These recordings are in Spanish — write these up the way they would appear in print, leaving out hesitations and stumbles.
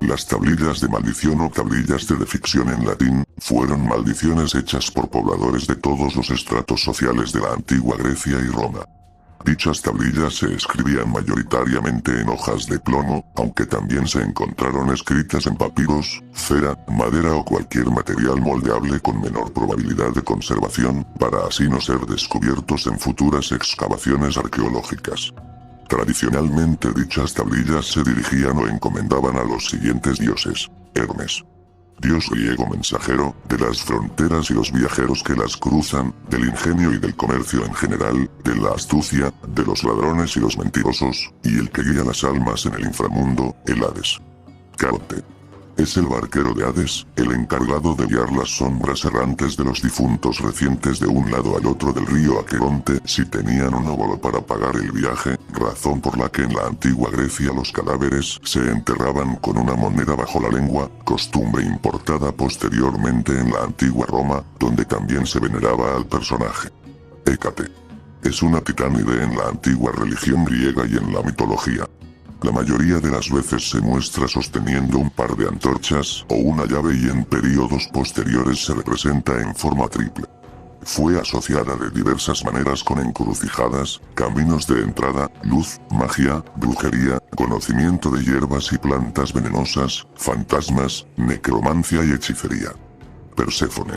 Las tablillas de maldición o tablillas de ficción en latín, fueron maldiciones hechas por pobladores de todos los estratos sociales de la antigua Grecia y Roma. Dichas tablillas se escribían mayoritariamente en hojas de plomo, aunque también se encontraron escritas en papiros, cera, madera o cualquier material moldeable con menor probabilidad de conservación, para así no ser descubiertos en futuras excavaciones arqueológicas. Tradicionalmente dichas tablillas se dirigían o encomendaban a los siguientes dioses: Hermes, dios griego mensajero, de las fronteras y los viajeros que las cruzan, del ingenio y del comercio en general, de la astucia, de los ladrones y los mentirosos, y el que guía las almas en el inframundo, el Hades. Caronte es el barquero de Hades, el encargado de guiar las sombras errantes de los difuntos recientes de un lado al otro del río Aqueronte si tenían un óvulo para pagar el viaje, razón por la que en la antigua Grecia los cadáveres se enterraban con una moneda bajo la lengua, costumbre importada posteriormente en la antigua Roma, donde también se veneraba al personaje. Hécate es una titánide en la antigua religión griega y en la mitología. La mayoría de las veces se muestra sosteniendo un par de antorchas o una llave y en periodos posteriores se representa en forma triple. Fue asociada de diversas maneras con encrucijadas, caminos de entrada, luz, magia, brujería, conocimiento de hierbas y plantas venenosas, fantasmas, necromancia y hechicería. Perséfone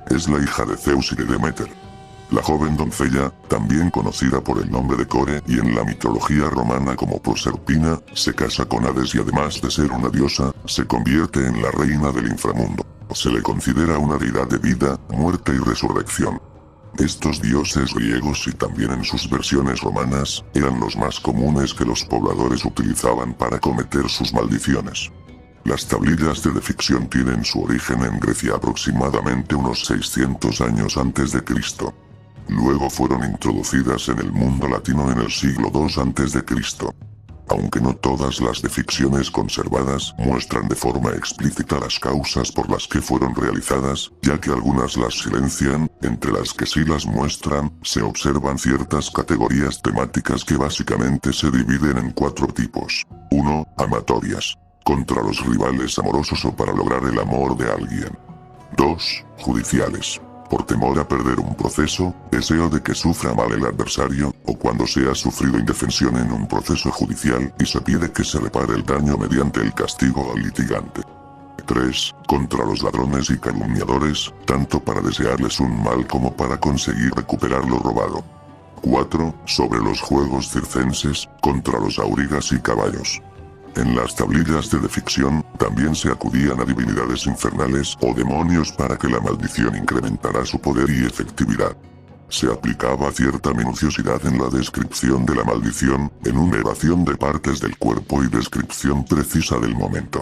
es la hija de Zeus y de Deméter. La joven doncella, también conocida por el nombre de Core y en la mitología romana como Proserpina, se casa con Hades y además de ser una diosa, se convierte en la reina del inframundo. Se le considera una deidad de vida, muerte y resurrección. Estos dioses griegos y también en sus versiones romanas, eran los más comunes que los pobladores utilizaban para cometer sus maldiciones. Las tablillas de ficción tienen su origen en Grecia aproximadamente unos 600 años antes de Cristo. Luego fueron introducidas en el mundo latino en el siglo II a.C. Aunque no todas las deficciones conservadas muestran de forma explícita las causas por las que fueron realizadas, ya que algunas las silencian, entre las que sí las muestran, se observan ciertas categorías temáticas que básicamente se dividen en 4 tipos. 1. Amatorias. Contra los rivales amorosos o para lograr el amor de alguien. 2. Judiciales. Por temor a perder un proceso, deseo de que sufra mal el adversario, o cuando se ha sufrido indefensión en un proceso judicial y se pide que se repare el daño mediante el castigo al litigante. 3. Contra los ladrones y calumniadores, tanto para desearles un mal como para conseguir recuperar lo robado. 4. Sobre los juegos circenses, contra los aurigas y caballos. En las tablillas de ficción, también se acudían a divinidades infernales o demonios para que la maldición incrementara su poder y efectividad. Se aplicaba cierta minuciosidad en la descripción de la maldición, enumeración de partes del cuerpo y descripción precisa del momento.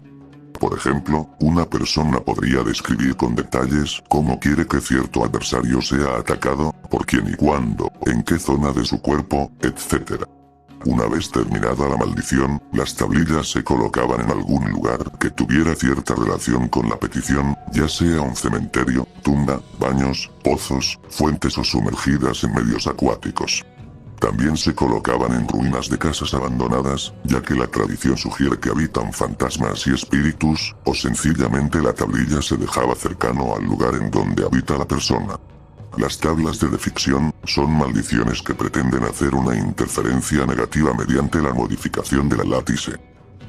Por ejemplo, una persona podría describir con detalles cómo quiere que cierto adversario sea atacado, por quién y cuándo, en qué zona de su cuerpo, etc. Una vez terminada la maldición, las tablillas se colocaban en algún lugar que tuviera cierta relación con la petición, ya sea un cementerio, tumba, baños, pozos, fuentes o sumergidas en medios acuáticos. También se colocaban en ruinas de casas abandonadas, ya que la tradición sugiere que habitan fantasmas y espíritus, o sencillamente la tablilla se dejaba cercano al lugar en donde habita la persona. Las tablas de ficción son maldiciones que pretenden hacer una interferencia negativa mediante la modificación de la látice.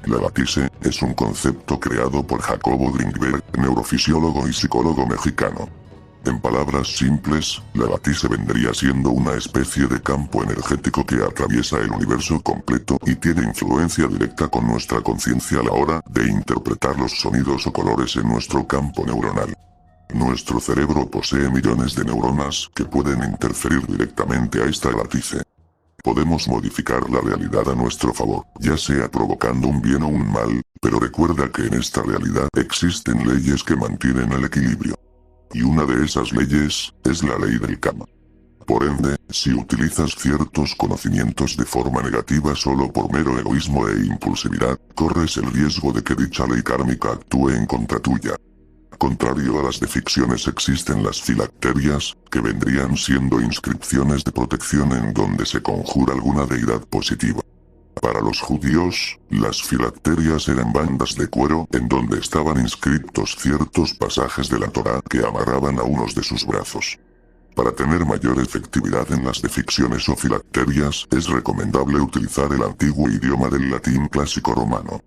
La látice es un concepto creado por Jacobo Grinberg, neurofisiólogo y psicólogo mexicano. En palabras simples, la látice vendría siendo una especie de campo energético que atraviesa el universo completo y tiene influencia directa con nuestra conciencia a la hora de interpretar los sonidos o colores en nuestro campo neuronal. Nuestro cerebro posee millones de neuronas que pueden interferir directamente a esta látice. Podemos modificar la realidad a nuestro favor, ya sea provocando un bien o un mal, pero recuerda que en esta realidad existen leyes que mantienen el equilibrio. Y una de esas leyes es la ley del karma. Por ende, si utilizas ciertos conocimientos de forma negativa solo por mero egoísmo e impulsividad, corres el riesgo de que dicha ley kármica actúe en contra tuya. Contrario a las ficciones existen las filacterias, que vendrían siendo inscripciones de protección en donde se conjura alguna deidad positiva. Para los judíos, las filacterias eran bandas de cuero en donde estaban inscritos ciertos pasajes de la Torá que amarraban a unos de sus brazos. Para tener mayor efectividad en las deficciones o filacterias, es recomendable utilizar el antiguo idioma del latín clásico romano.